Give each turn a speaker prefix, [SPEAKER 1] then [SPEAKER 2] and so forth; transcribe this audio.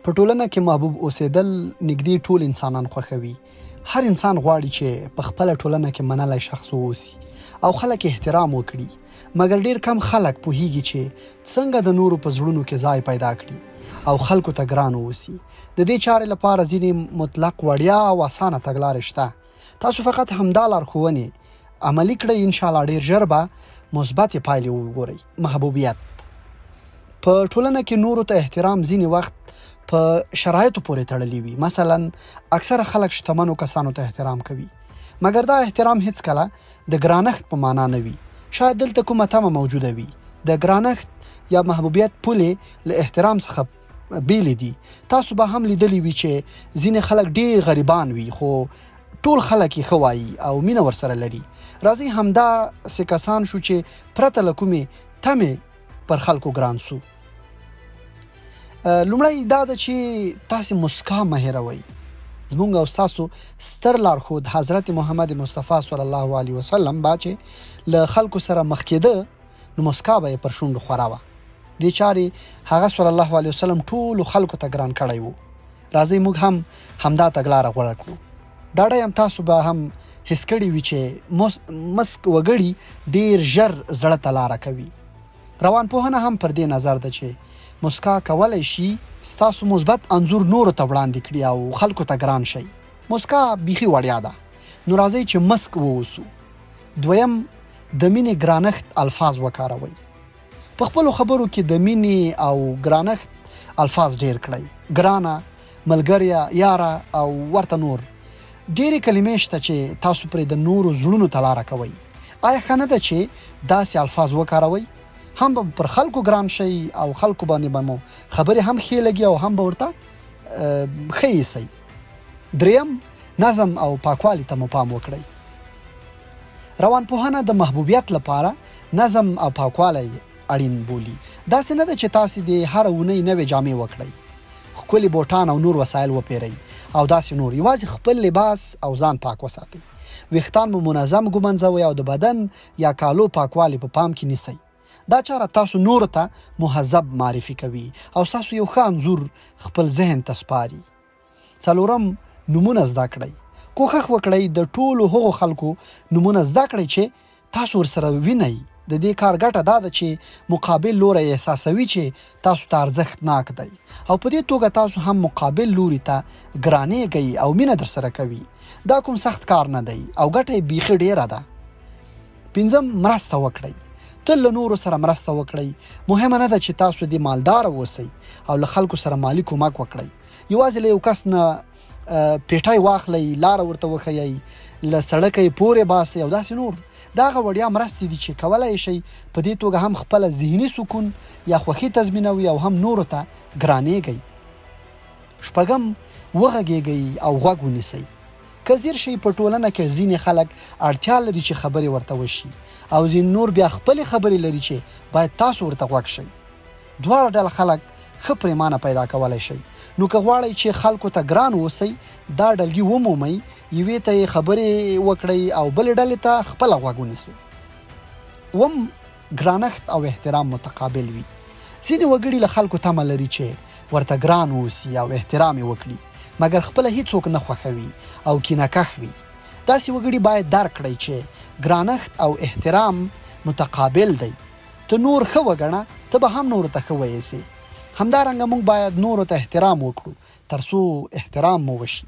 [SPEAKER 1] په ټولنه کې محبوب اوسېدل نږدې ټول انسانان خوښوي. هر انسان غواړي چې په خپله ټولنه کې منلی شخص واوسي او خلک احترام وکړي، مګر ډیر کم خلک پوهیږي چې څنګه د نورو په زړونو کې ځای پیدا کړي او خلکو ته ګران واوسي. د دې چارې لپاره ځینې مطلق وړیا او اسانه تګلارې شته. تاسو فقط همدا لارښوونې عملي کړئ، انشاءالله ډیر ژر به مثبتې پایلې وګورئ. محبوبیت په ټولنه کې نورو ته احترام ځینې وخت په شرایطو پورې تړلی وي. مثلا اکثره خلک شتمنو کسانو ته احترام کوي، مګر دا احترام هیڅ کله د ګرانښت په معنا نه وي. شاید دلته کومه تمه موجوده وي. د ګرانښت یا محبوبیت پولې له احترام څخه بیلې دي. تاسو به هم لیدلی وي چې ځینې خلک ډیر غریبان وي خو ټول خلک یې ښه وایي او مینه ورسره لري. راځئ همدا سې کسان شو چې پرته له کومې تمې پر خلکو ګران سو. لومړی دا ده چې تاسې مسکا مه هېروئ. زمونږ او ستاسو ستر لارښود حضرت محمد مصطفی صلی الله علیه وسلم با چې له خلکو سره مخ کېده نو مسکا به یې پر شونډو خوره وه. دې چارې هغه صلی الله علیه وسلم ټولو خلکو ته ګران کړی و. راځئ موږ هم همدا تګلاره غوره کړو. ډاډه یم تاسو به هم حس کړي وي چې مسک وګړي ډیر ژر زړه ته لاره کوي. روانپوهنه هم پر دې نظر ده چې مسکا کولی شي ستاسو مثبت انځور نورو ته وړاندې کړي او خلکو ته ګران شي. مسکا بیخي وړیا ده. نو راځئ چې مسک ووسو. دویم، د مینې ګرانښت الفاظ وکاروئ. په خپلو خبرو کې د مینې او ګرانښت الفاظ ډیر کړئ. ګرانه، ملګریه، یاره او ورته نور. ډېرې کلمې شته چې تاسو پرې د نورو زړونو ته لاره کوئ. آیا ښه نه ده چې داسې الفاظ وکاروئ؟ هم به پر خلکو ګران شئ او خلکو باندې به مو خبرې هم ښې لګي او هم به ورته ښه ایسئ. دریم، نظم او پاکوالي ته مو پام وکړئ. روانپوهنه د محبوبیت لپاره نظم او پاکوالی اړین بولي. داسې نه ده چې تاسې د هره اونۍ نوې جامې وکړئ، ښکلي بوټان او نور وسایل وپیرئ او داسې نور. یوازې خپل لباس او ځان پاک وساتئ. ویښتان مو منظم ږمنځوئ او د بدن یا کالو پاکوالی په پام کې نیسئ. دا چاره تاسو نورو ته مهذب معرفي کوي او تاسو یو ښه انځور خپل ذهن ته سپاري. څلورم، نومونه زده کړئ. کوښښ وکړئ د ټولو هغو خلکو نومونه زده کړئ چې تاسو ورسره وینئ. د دې کار ګټه دا ده چې مقابل لوری احساسوي چې تاسو ته ارزښتناک دی او په دې توګه تاسو هم مقابل لوري ته ګرانېږئ او مینه در سره کوي. دا کوم سخت کار نه دی او ګټه یې بیخي ډیره ده. پنځم، مرسته وکړئ. تل له نورو سره مرسته وکړئ. مهمه نه ده چې تاسو دې مالدار اوسئ او له خلکو سره مالی کومک وکړئ. یوازې له یو کس نه پیټی واخلئ، لاره ورته وښیئ، له سړکه یې پورې باسئ او داسې نور. دا هغه وړیا مرستې دي چې کولی شئ په دې توګه هم خپله ذهني سکون یا خوښي تضمینوي او هم نورو ته ګرانېږئ. شپږم، وغږېږئ او غوږ ونیسئ. که ځیر شئ په ټولنه کې ځینې خلک اړتیا لري چې خبرې ورته وشي او ځینې نور بیا خپلې خبرې لري چې باید تاسو ورته غوږ شئ. دواړه ډله خلک ښه پریمانه پیدا کولی شئ. نو که غواړئ چې خلکو ته ګران اوسئ، دا ډلګي ومومئ، یوې ته یې خبرې وکړئ او بلې ډلې ته خپله غوږ ونیسئ. اووم، ګرانښت او احترام متقابل وي. ځینې وګړي له خلکو تمه لري چې ورته ګران اوسي او احترام یې وکړي، مګر خپله هیڅوک نه خوښوي او کینهکښ وي. داسې وګړي باید درک کړئ چې ګرانښت او احترام متقابل دی. ته نور ښه وګڼه، ته به هم نورو ته ښه وایسې. همدارنګه موږ باید نورو ته احترام وکړو تر څو احترام مو وشي.